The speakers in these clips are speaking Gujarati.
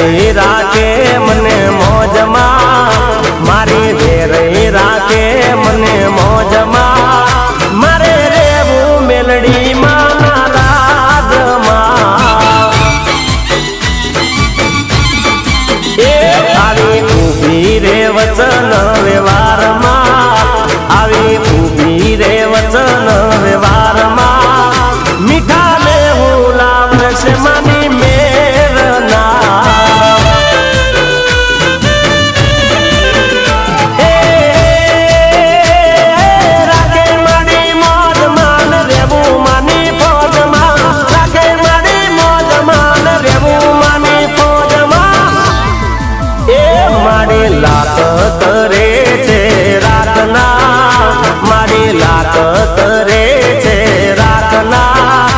મેલડી રાખે મને મોજમાં, મારી વેરઈ રાખે મને મોજમાં, મારે રેવું મેલડીમાં રાજમાં. એ આવી ઊભી રે વચન વ્યવહારમાં, આવી ઊભી રે વચન વ્યવહારમાં, મીઠા ને હું લાવશે માની મેરના. રાખે મારી મોજ માન રેવું માની ફોજમાં, રાખે મારી મોજ માન રેવું માની ફોજમાં. એ મારી લાત કરે છે રાતના, મારી લાત કરે છે રાતના,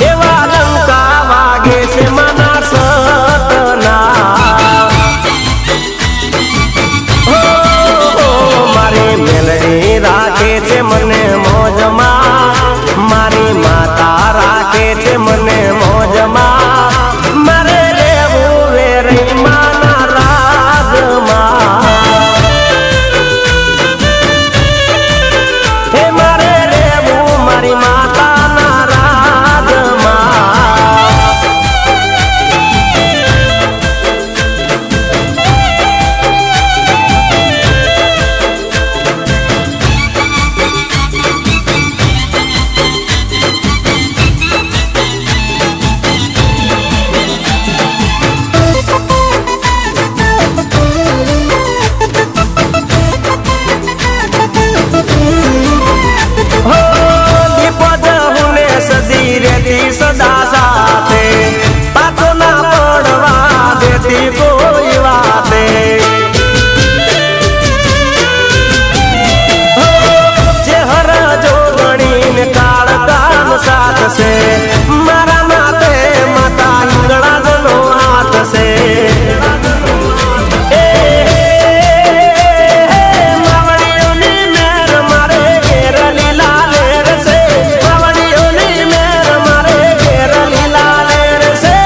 એવા લંકા વાગે છે મના સતના. મારી મેલડી રાખે છે મને મોજમાં, મારી માતા રાખે છે મને મોજમાં, મારે રેવું વેરઈ માના રાજમાં. હે મારે રેવું મારી માતાના રાજમાં. સદા સાથે પાછો ના પડવા દેતી કોઈ વાતે. ચહેર જો ગણીને કાળ કામ સાથ છે, મારા માથે માતા હિંગળા જનો હાથ છે. માવડીઓની મેર મારે ઘેર લીલા લેર છે, માવડીઓની મેર મારે ઘેર લીલા લેર છે.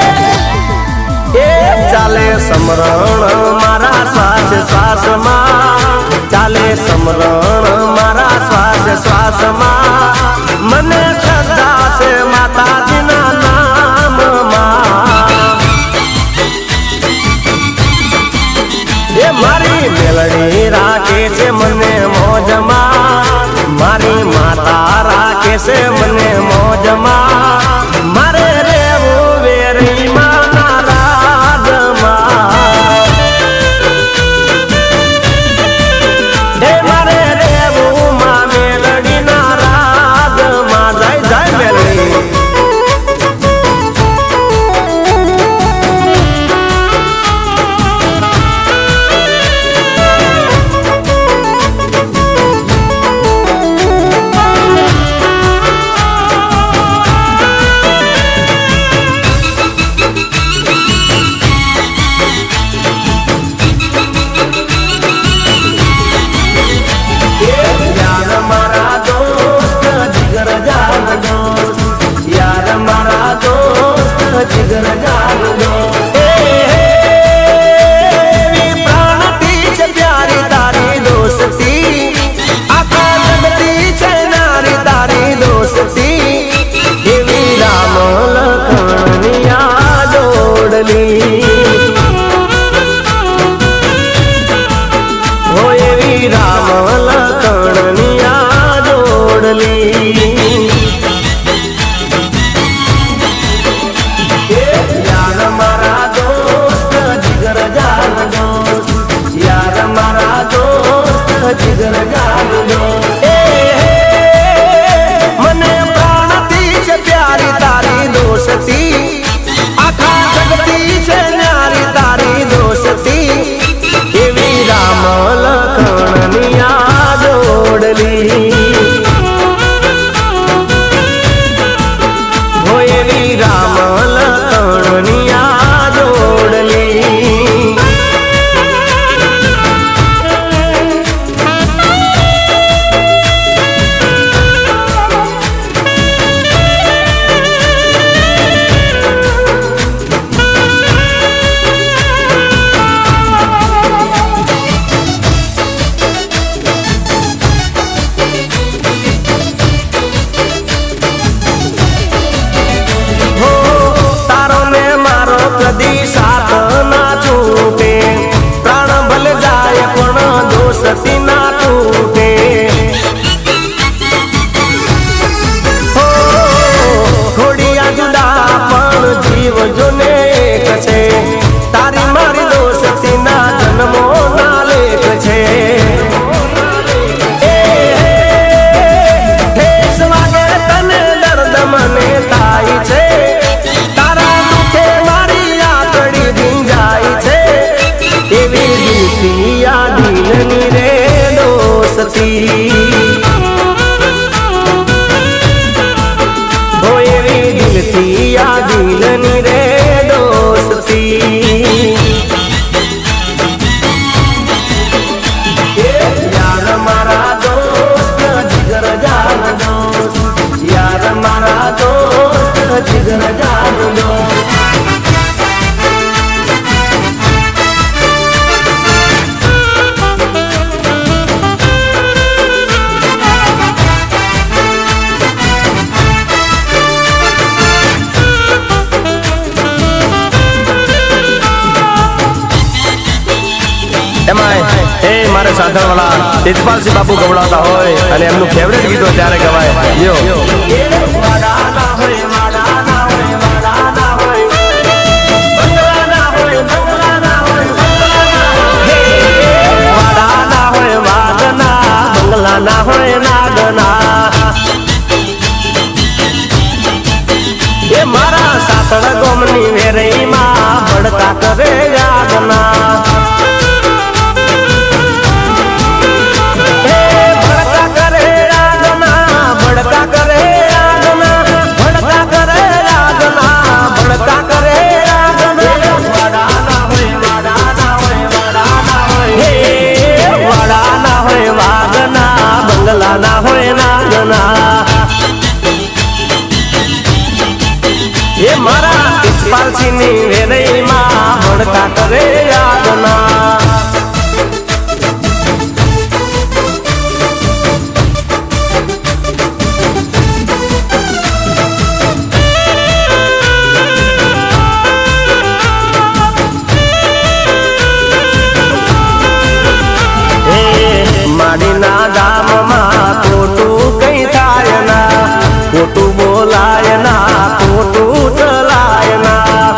એ ચાલે સમરણ મારા શ્વાસ શ્વાસમાં, ચાલે સમરણ મારા શ્વાસ શ્વાસમાં, મને શ્રદ્ધા છે માતાજીના નામમાં. એ મારી મેલડી રાખે છે મને મોજમાં, મારી માતા રાખે છે મને મોજમાં, મારે રેવું વેરઈ માના રાજમાં. હે મારે રેવું માં મેલડીના રાજમાં. જય જય મેલડી. जिगर जान दो प्राणती छे प्यारी तारी दोस्ती, आखा जगती छे नारी तारी दोस्ती. एवी राम लखणनी आ जोड़ली, हो एवी राम लखणनी आ जोड़ली. जिगर जान दो मने प्राणती छे प्यारी तारी दोस्ती, आखा जगती छे न्यारी तारी दोस्ती. एवी राम लखणनी आ जोड़ली, हो एवी राम लखणनी आ जोड़ली. કદી સાથ ના છૂટે, પ્રાણ ભલે જાય પણ દોસ્તી ના તૂટે. ખોડિયા જુદા પણ જીવ જોને એક છે, તારી મારી દોસ્તી ના જન્મો ના લેખ છે. દિલની રે દોસ્તી, હો એવી દિલથી આ દિલની રે દોસ્તી. યાર મારા દોસ્ત જીગર જાન દોસ્ત, યાર મારા દોસ્ત જીગર જાન દોસ્ત. મારે સાધણવાળા તેજપાલસિંહ બાપુ ગવડાવતા હોય અને એમનું ફેવરેટ ગીતો ત્યારે ગવાય. યો બંગલાના હોય નાગના, એ મારા સાતળ ગોમની વેરઈમાં ભડકા કરે યાદના. ના હોય નાગના, એ મારા તેજપાલસિંહની વેરઈમાં ભડકા કરે યાદના. માડીના ગામમાં ખોટું કઈ થાય ના, ખોટું બોલાય ના, ખોટું ચલાય ના.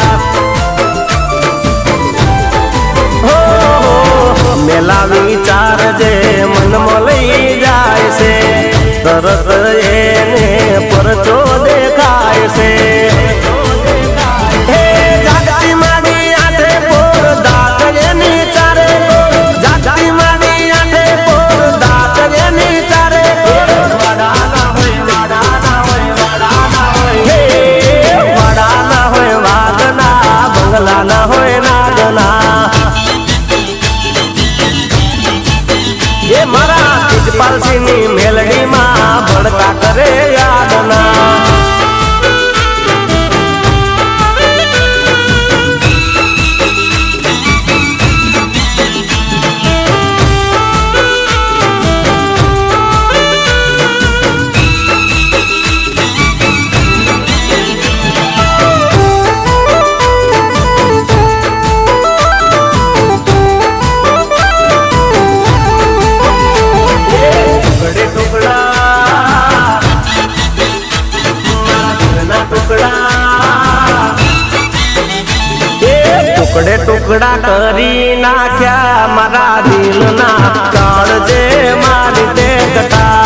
હો મેલા વિચાર જે મનમાં લઈ જાય છે, તરત એને પરચો દેખાય છે. જાગતી માડી આઠે પોર દાંત એની ચારે, જાગતી માડી આઠે પોર દાંત એની ચારે. વાડાના હોય વાડાના હોય વાડાના હોય, હે વાડાના હોય વાગના, બંગલાના હોય નાગના. એ મારા તેજપાલસિંહની મેલડીમાં ભડકા કરે યાદના. ટુકડે ટુકડા કરી નાખ્યા મારા દિલના, કાળજે મારી તે કટા.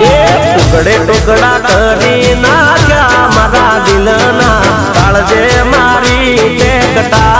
એ ટુકડે ટુકડા કરી નાખ્યા મારા દિલના, કાળજે મારી તે કટા.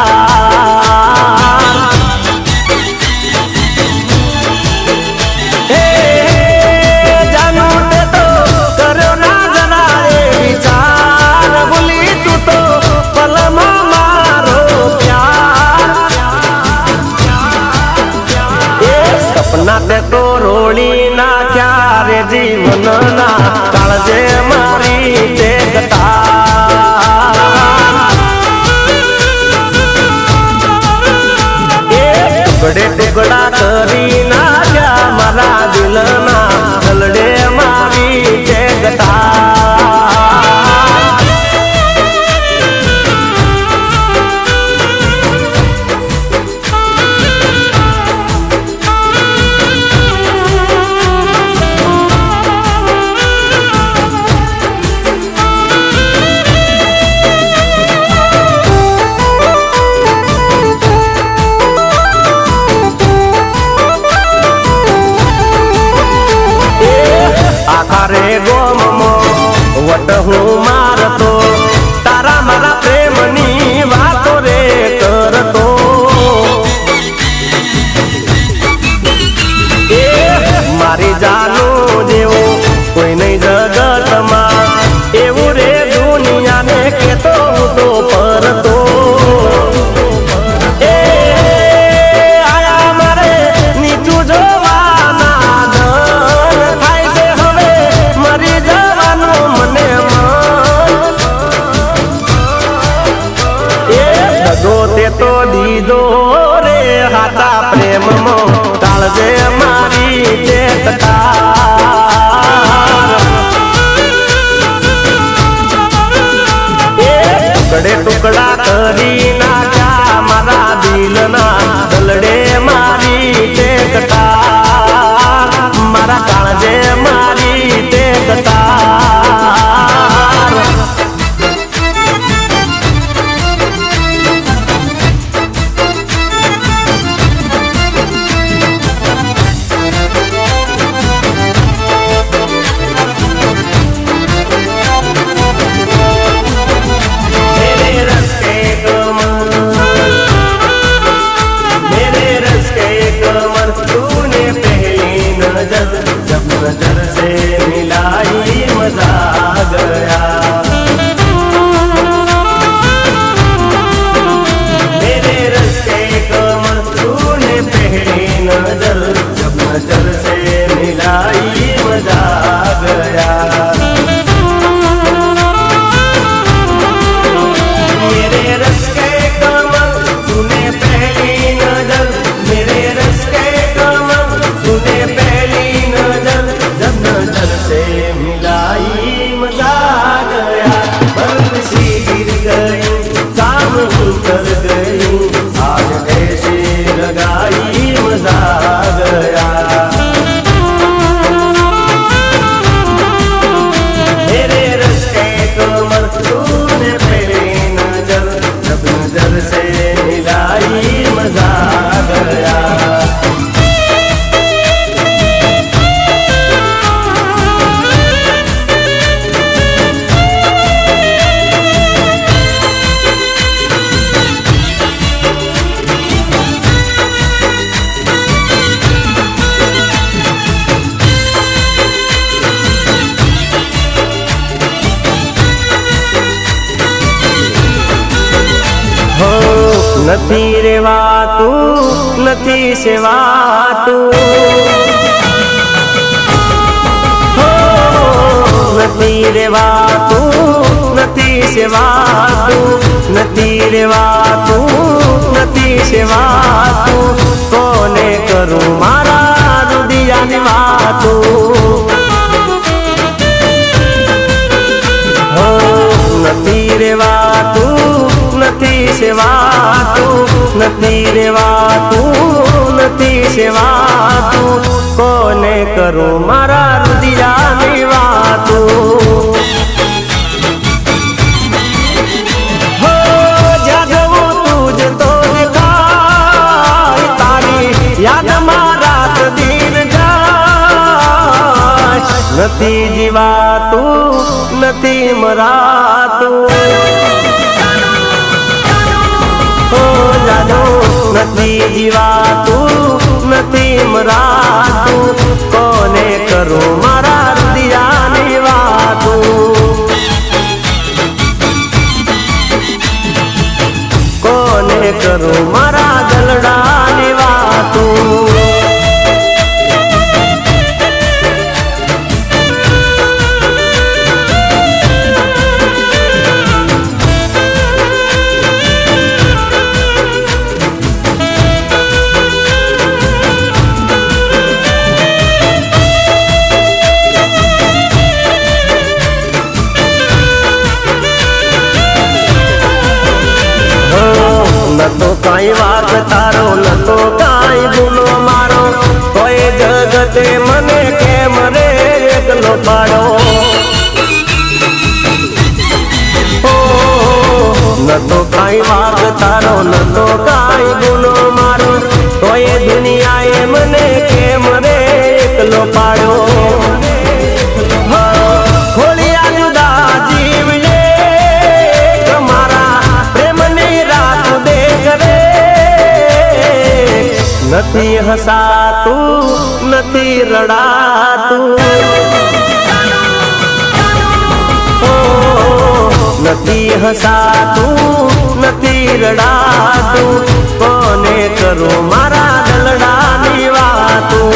સપના તે તો રોળી નાખ્યા રે જીવનના, કાળજે મારી તે કટા. એ ટુકડે ટુકડા કરી નાખ્યા મારા દિલના, દલડે મારી તે કટા. મારે ગોમમાં વટ હું મારતો તારા મારા પ્રેમની વાતો રે કરતો એ મારી જાનું જેવું કોઈ નહીં જગતમાં એવું રે દુનિયાને કેતો હું તો પરતો એ આયા મારે નીચું જોવાના ધન થાય છે હવે મરી જવાનું મને મન એ દગો તે તો દીધો રે હાચા પ્રેમમાં ટાળજે મારી ટુકડે ટુકડા કરી નાખ્યા મારા દિલના દલડે મારી ટેકટાર મારા કાળજે મારી ટેકટાર नजर से मिलाई मजा गया मेरे रस्ते कमर तूने पहली नजर जब नजर से मिलाई मजा गया मेरे रस्ते कमर तूने पहली नजर मेरे रस्ते कमर तूने पहली जब नजर से मिलाई मजा गया बर्फ सी गिर गई काम कर गई आज ऐसे लगाई मजा गया मेरे रस्ते कमर तूने पहली नजर जब नजर से मिलाई मजा गया નથી રેવાતું નથી સેવાતું નથી રેવાતું નથી સેવાતું નથી રેવાતું નથી સેવાતું કોને કરું મારા રુદિયાની વાતું નથી રેવાતું નથી સેવાતું નથી રેવાતું નથી સેવાતું કોને કરું મારા રુદિયાની વાતું હો જ્યાં જવું તું જ તો દેખાય તારી યાદમાં રાત દિન જાય નથી જીવાતું નથી મરાતું નથી જીવાતું નથી મરાતું કોને કરું મારા રુદિયાની વાતું કોને કરું મારા દલડાની વાતું નતો કાંઈ વાત તારો નતો કાંઈ ગુનો મારો કોઈ જગતે મને કેમ રે એકલો પાડો નતો કાંઈ વાત તારો નતો કાંઈ ગુનો મારો કોઈ દુનિયાએ મને કેમ રે એકલો પાડો નથી હસાતું નથી રડાતું, નથી હસાતું નથી રડાતું, કોને કરું મારા દલડાની વાતું.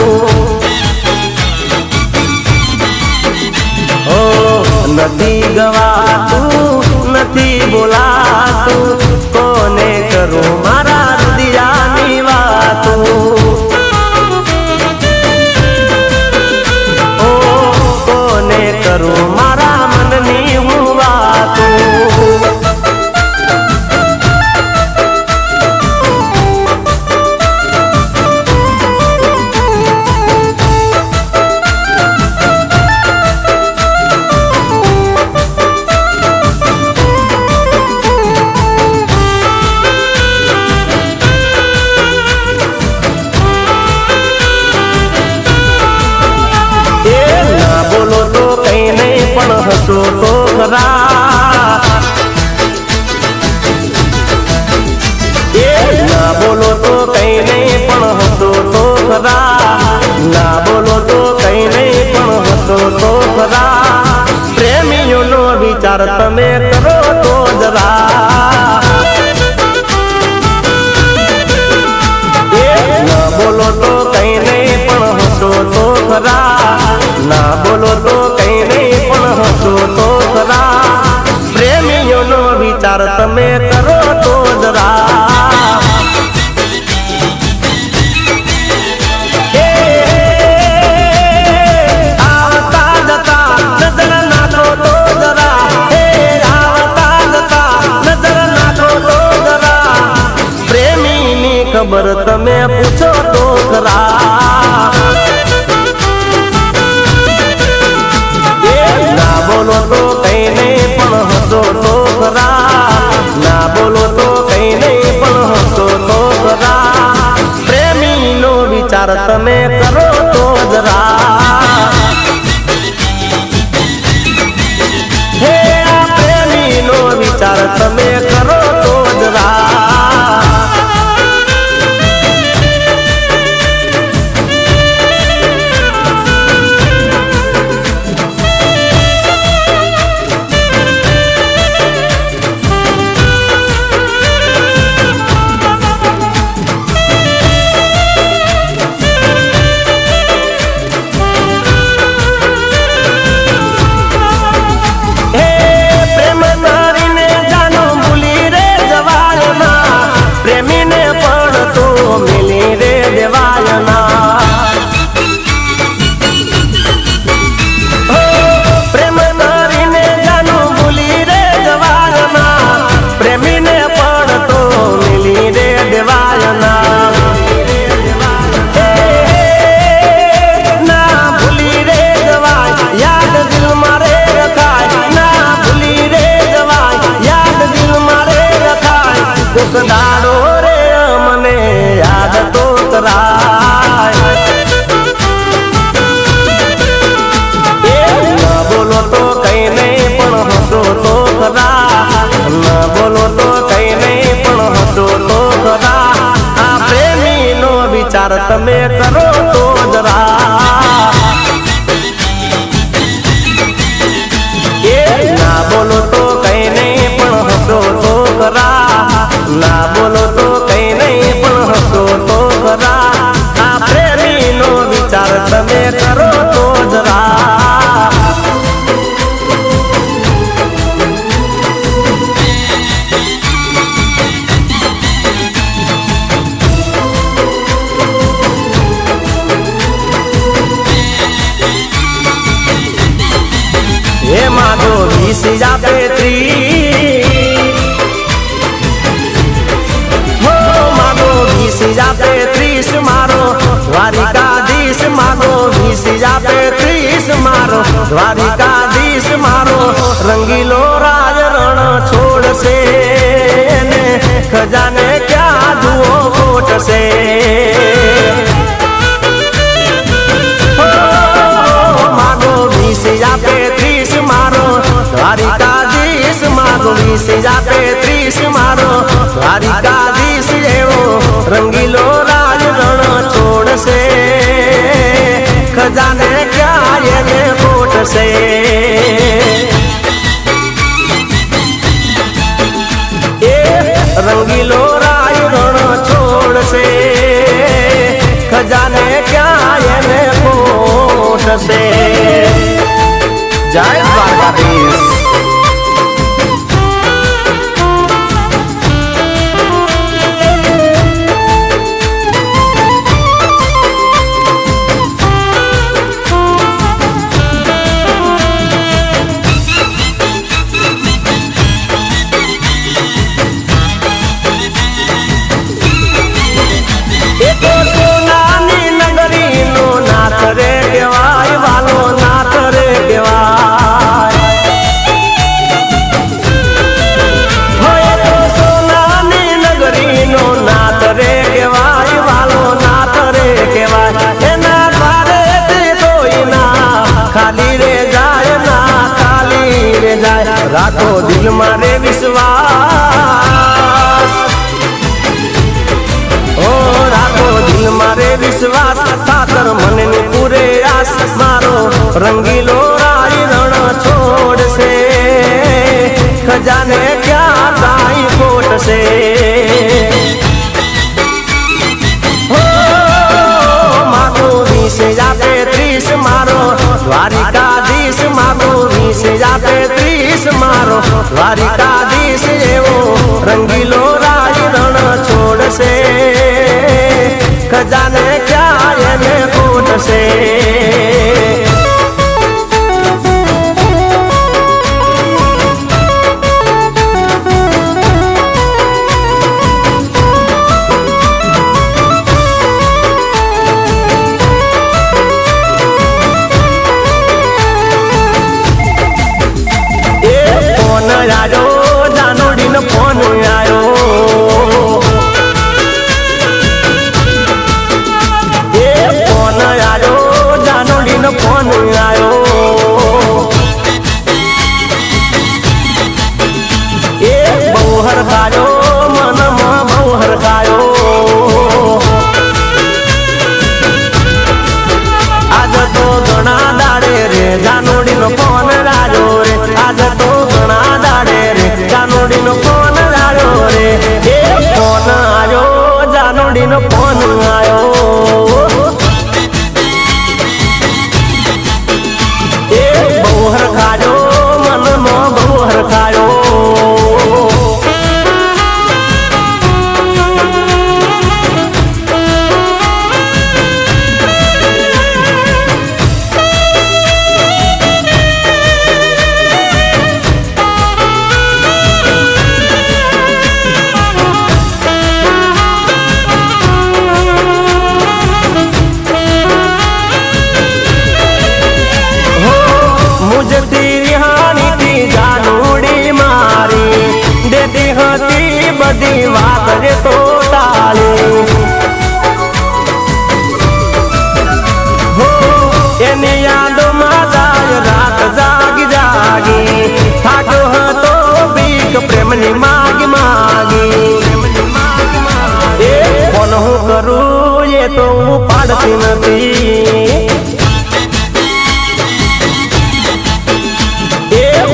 નથી ગવાતું નથી બોલાતું, કોને કરું મારા હૃદયની વાતું. કોને કરું મારા મનની હું વાતું. હસો તો ખરા, ના બોલો તો કઈ નહીં પણ હસો તો ખરા, ના બોલો તો કઈ નહીં પણ હસો તો ખરા. પ્રેમીઓનો વિચાર તમે કરો તો જરા, ના બોલો તો કઈ નહીં પણ હસો તો ખરા, ના બોલો તો કઈ નહીં પણ હસો તો ખરા. પ્રેમીઓનો વિચાર તમે કરો તો જરા. આવતા જતા નજર નાખો તો જરા, આવતા જતા નજર નાખો તો જરા. પ્રેમીની ખબર તમે પૂછો તો ખરા. ના બોલો તો કઈ નહીં પણ હસો તો ખરા, ના બોલો તો કઈ નહીં પણ હસો તો ખરા. પ્રેમીનો વિચાર તમે કરો તો જરા. હે આ પ્રેમીનો વિચાર તમે કરો તો જરા. દાડો રે મને યાદ તો કરાય, ના બોલો તો કઈ નહીં પણ હસો તો ખરા, ના બોલો તો કઈ નહીં પણ હસો તો ખરા. આ પ્રેમીનો વિચાર તમે કરો તો જરા. ના બોલો તો કઈ નહીં પણ હસો તો ખરા, ના બોલો તો કઈ નહીં પણ હસો તો ખરા. આ પ્રેમીનો વિચાર તમે કરો તો જરા. હે માગો 20 આપે 30, હો માગો 20 આપે 30 મારો દ્વારિકાધીશ, માગો 20 આપે 30 મારો દ્વારિકાધીશ. મારો રંગીલો રાજ રણ છોડશે ને ખજાને ક્યાં જુઓ ખોટશે. માગો 20 આપે 30 મારો દ્વારિકાધીશ, માગો 20 આપે 30 મારો દ્વારિકાધીશ. એવો રંગીલો રાજ રણ खजाने क्या ये कोट से रंगीलो राय रण छोड़ से खजाने क्या ये कोट से। जय द्वारकाधीश। राखो दिल मारे विश्वास, ओ राखो दिल मारे विश्वास, सातर मन ने पूरे आस मारो रंगीलो राय रण छोड़ से खजाने क्या दाई कोट से। हो मागो 20 या 35 मारो द्वारिकाधीश, मागो 20 या 35 मारो द्वारिकाधीश एवो रंगीलो राय रण छोड़ से खजाने क्या ये कोट से। आयो जानोडी न फोन आयो, फोन आयो जानोडी न फोन आयो, बहुहर खायो मन में बहुहर खायो। आज तो घना दाड़े रे जानोडी न फोन आयो रे, आज तो घना जानोडी नो फोन आयो रे, फोन आयो जानोडी नो फोन आयो। बहुहर खायो मन में बहुहर खायो। मुझे तेरी हानि थी जानोडी मारी, देती हती बदी बात रे तो टाली। हो एनी यादों में जाय रात जागी जागी, थाक्यो हतो बीक प्रेमनी मागी मागी। फोन हूँ करूँ ये तो पाड़ती नथी,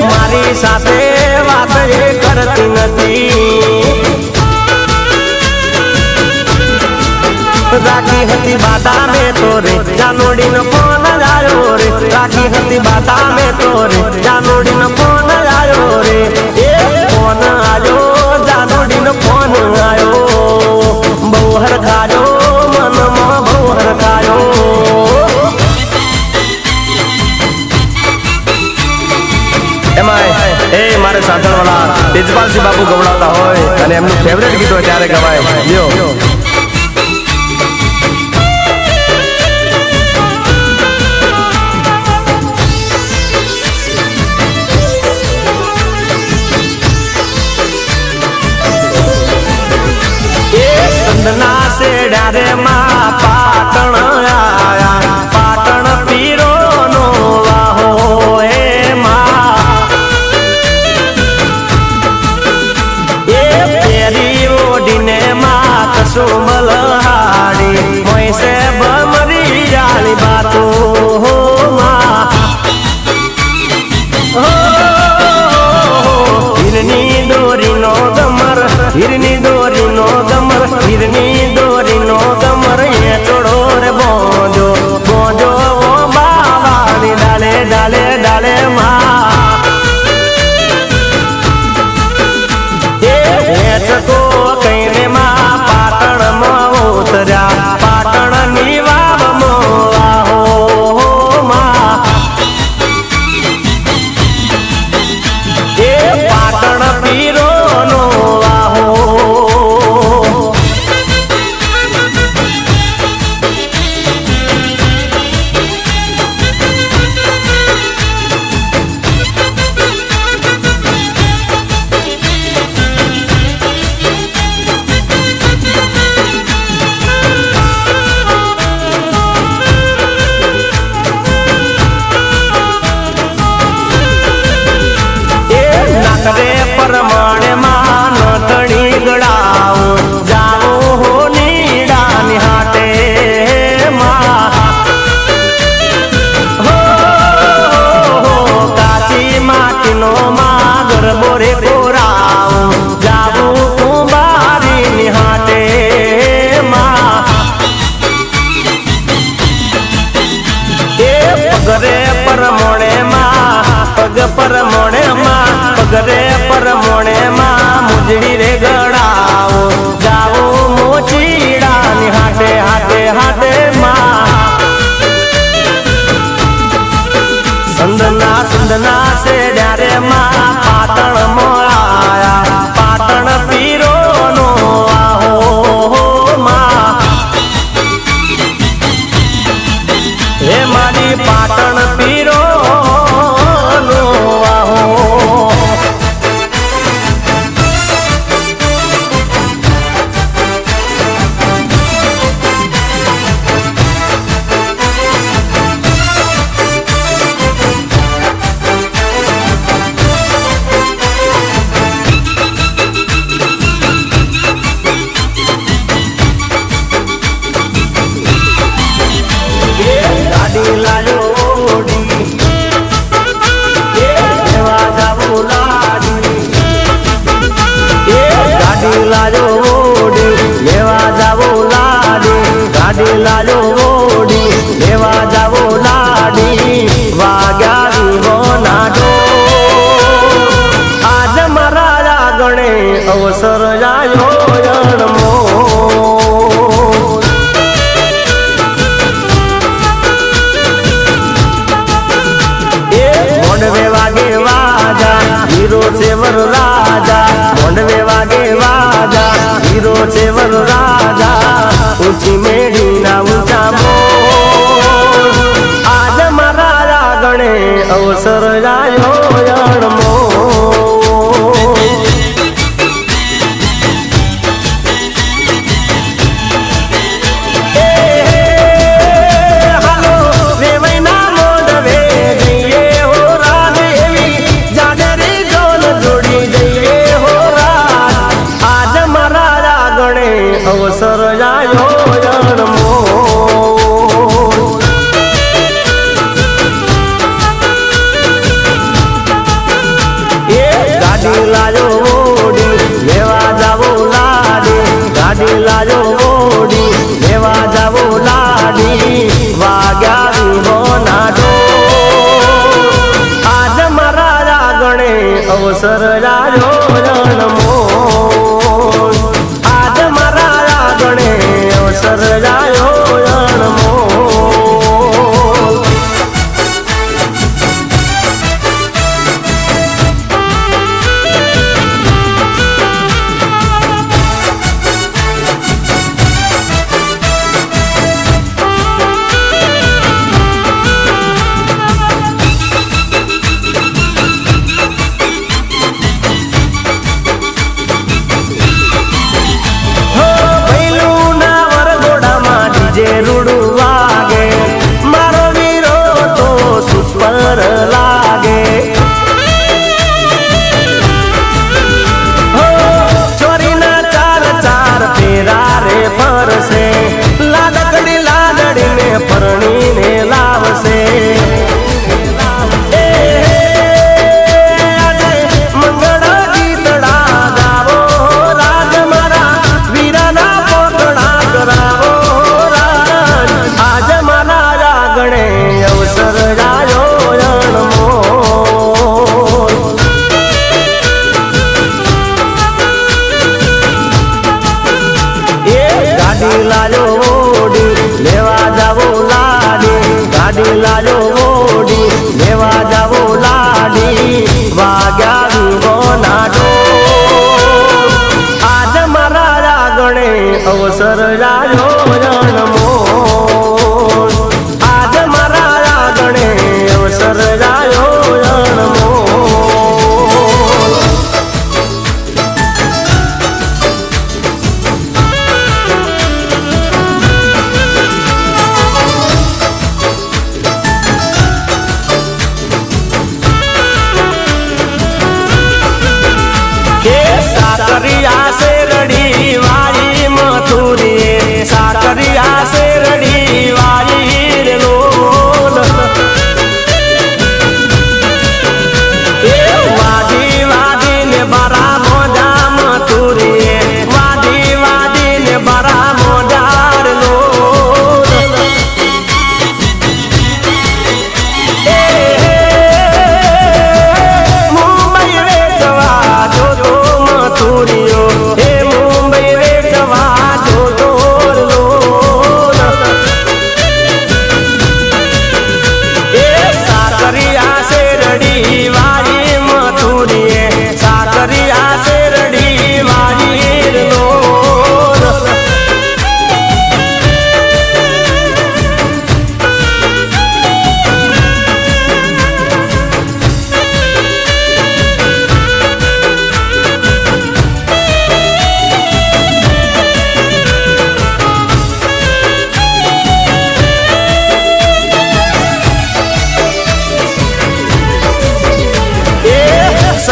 मारी साथे बात ये करती नथी। राखी हती बाधा में तोरे जानोडी न फोन आयो रे, राखी हती बाधा में तोरे जानोडी न फोन आयो रे, फोन आयो जानोडी न फोन आयो। बहुहर खायो मन में बहुहर खायो। मारे साधन वाला तेजपाल सिंह बाबू गवड़ाता होय અને એમનું ફેવરેટ ગીત હોય ત્યારે ગવાય લ્યો। संदना से डारे माँ पाटण आया, पाटण पीरो नो वाहो so પર મોણે માં પગરે પર મોણે માં મુજડી રે ગળાઓ જાવું મોચીડા ની હાટે હાટે હાટે માં સંદના છે ડારે માં પાટણ મોળાયા પાટણ પીરો નો આહો માં હે મારી પાટણ પીરો નો આહો લાલો ઓડી લેવા જાવો લાડી વાગ્યા વિવો નાડો આજ મારા ગણે અવસર જાયો જન્મો મોંડવે વાગે વાજા હીરો છે વર રાજા મોંડવે વાગે વાજા હીરો છે વર રાજા ઊંચી મેળી ના ઊંચા મોર આજ મારા ગણે અવસર જાયો જન્મો અવસર જાયો જન્મો એ ગાડી લાજો ઓડી લેવા જાવો લાડી ગાડી લાજો ઓડી લેવા જાવો લાડી વાગ્યા વિવો નાડો આજ મારા ગણે અવસર જાયો જન્મો અવસર જાયો જન્મો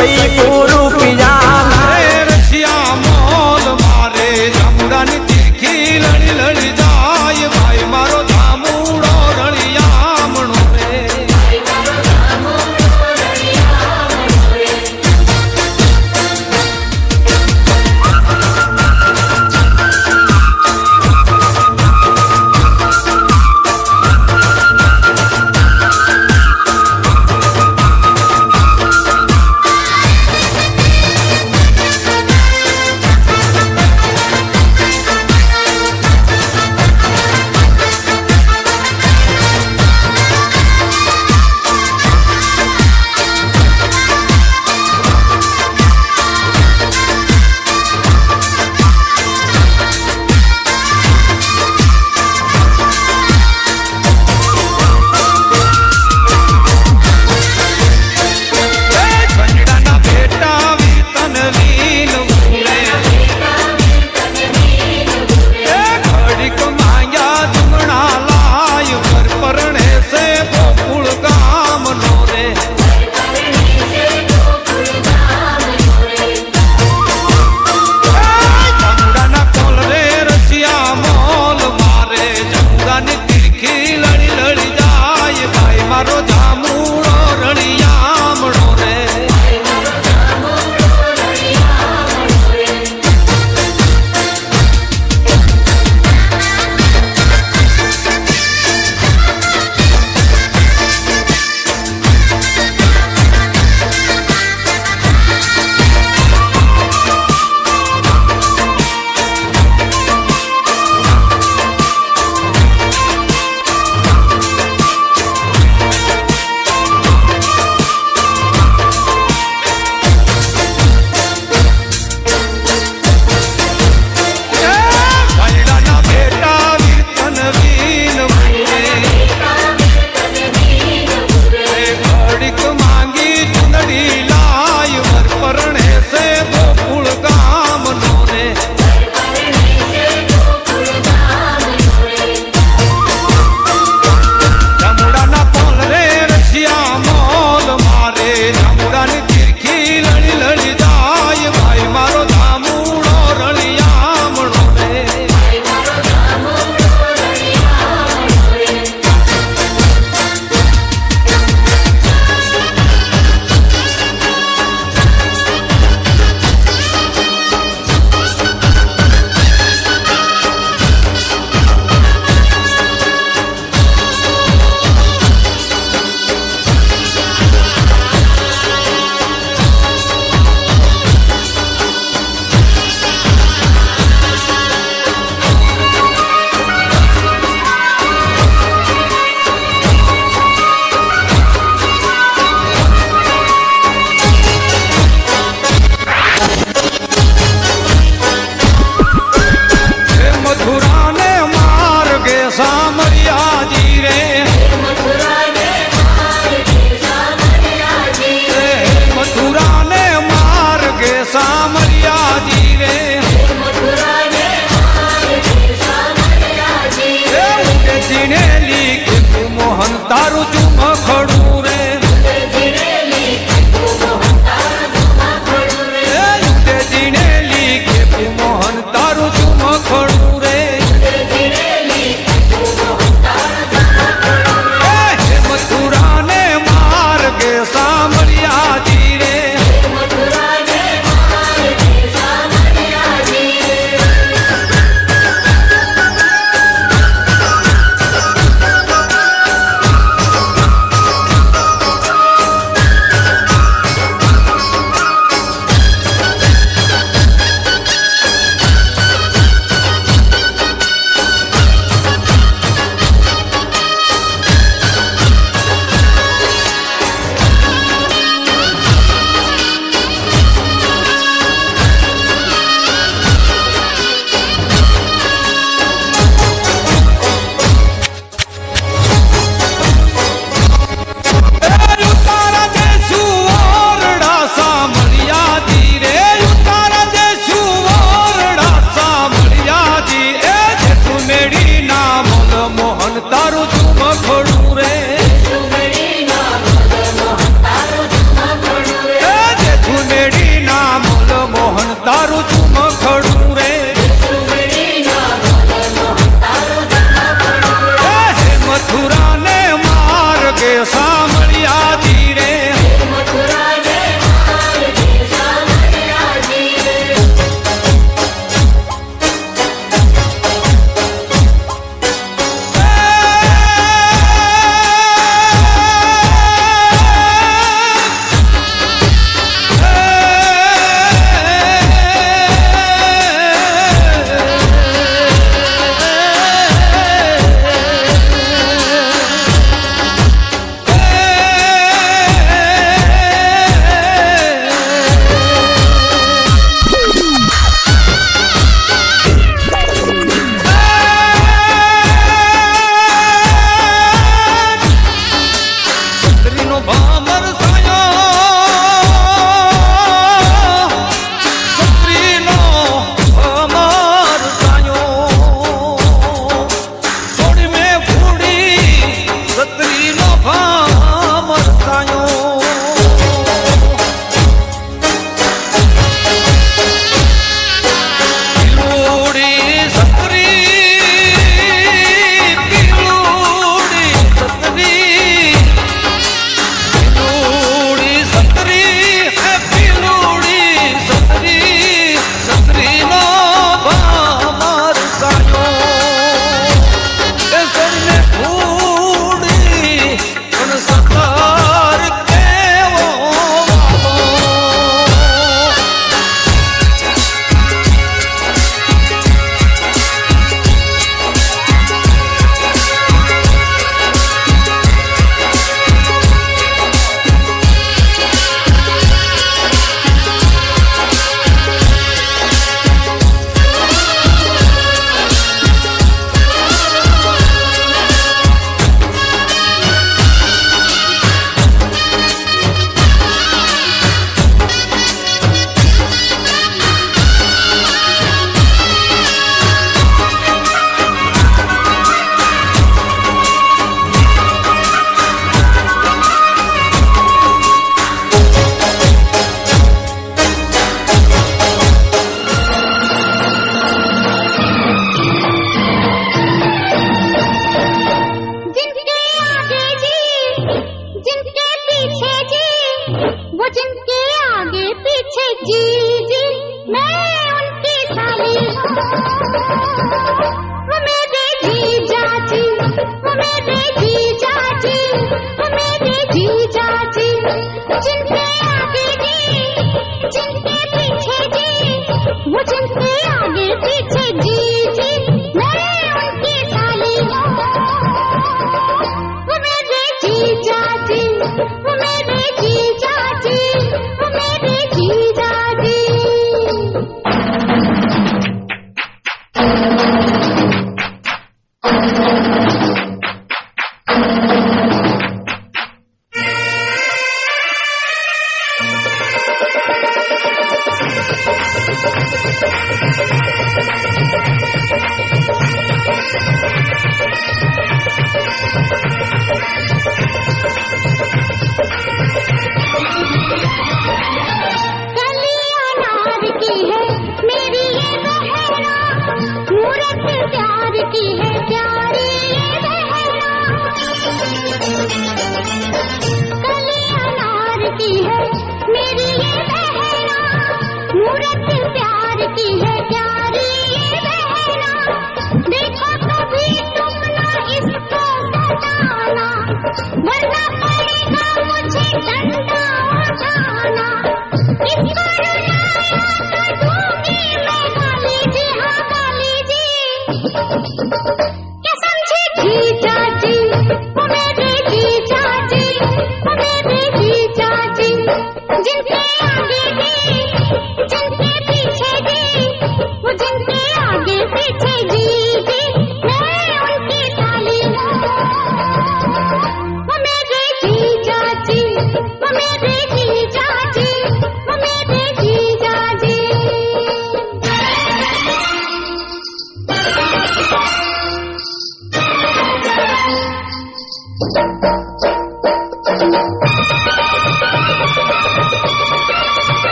સહી પૂરું પિયા રશિયા મોલ મારે જામુડાની તીખી લડી લડી જાય ભાઈ મારો જામુડો રળિયામણો રે ભામર સાયો છત્રીનો ભામર સાયો થોડી મેં ફૂડી છત્રીનો ભામર સાયો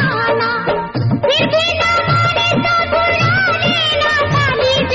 फिर भी ना माने तो बुरा लेना साली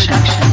Production.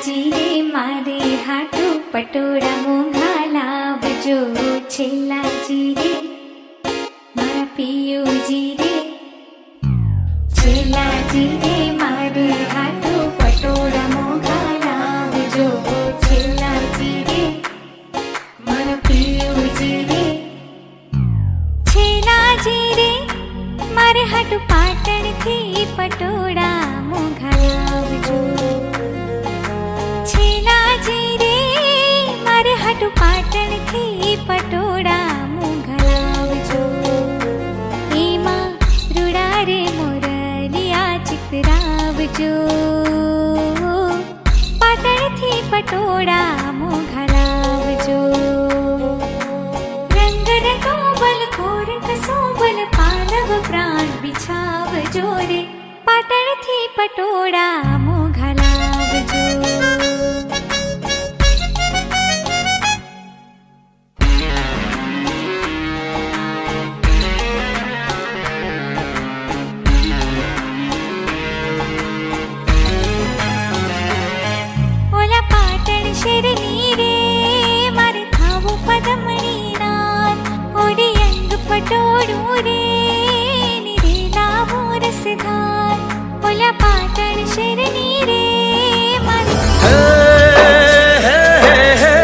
છેલ્લાજી રે મારે હાટું પટોળા મોંઘા લાવજો છેલ્લાજી રે મારા પિયુજી રે છેલ્લાજી રે મારે હાટું પટોળા મોંઘા લાવજો છેલ્લાજી રે મારા પિયુજી રે છેલ્લાજી રે મારે હાટું પાટણથી પટોળા મોંઘા લાવજો છેલ્લાજી રે મારે હાટું પાટણથી પટોળા મોંઘા લાવજો એમાં રૂડા રે મોરલિયા ચિતરાવજો પાટણથી પટોળા મોંઘા લાવજો રંગ રંગોબલ કોર કસોબલ પાલવ પ્રાણ બિછાવજો રે પાટણથી પટોળા મોંઘા લાવજો ઓલા પાટણ શેરની રે મારે ખાવું પદમણી નાથ ઓડી અંગ પટોળું રે ની રે લાવું રસધાર ઓલા પાટણ શેરની રે મારે હે, હે, હે, હે.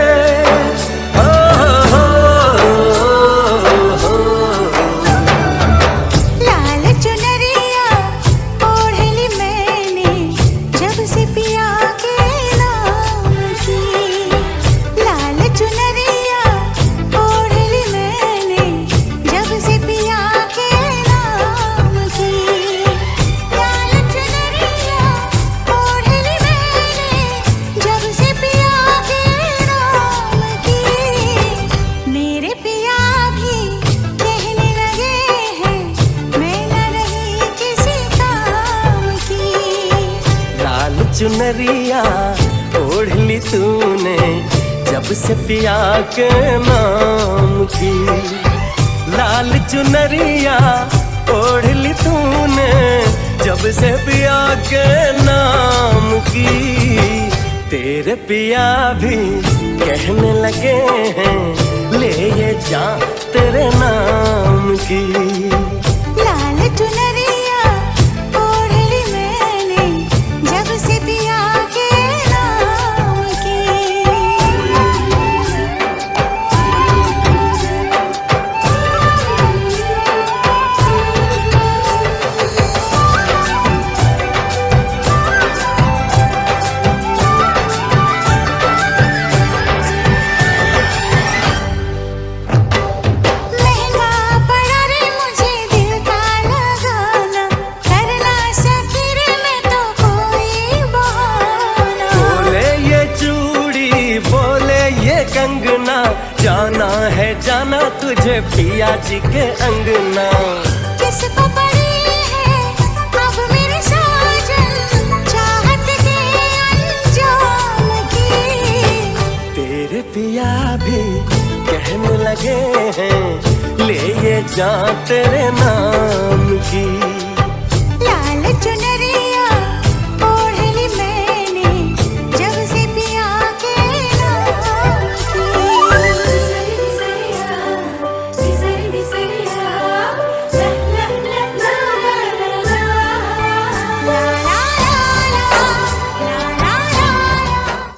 હો, હો, હો, હો. लाल चुनरिया ओढ़ली मैंने जब से पिया के नाम की लाल चुनरिया ओढ़ली मैंने जब से पिया के नाम की लाल चुनरिया ओढ़ली मैंने जब से पिया के नाम की मेरे पिया भी कहने लगे हैं मैं न रही किसी काम की लाल चुनरिया ओढ़ ली तूने जब से पिया के नाम की लाल चुनरिया ओढ़ ली तूने जब से पिया के नाम की तेरे पिया भी कहने लगे हैं ले ये जा तेरे नाम की लाल चुनरिया ओढ़ली मैंने जब से पिया के नाम की महंगा पड़ा रे मुझे दिल का लगाना करना सकी रे मैं तो कोई बहाना बोले ये चूड़ी बोले ये कंगना जाना है जाना तुझे पिया जी के अंगना किसको पड़ी है अब मेरे साजन चाहत के अंजाम की तेरे पिया भी कहने लगे हैं ले ये जा तेरे नाम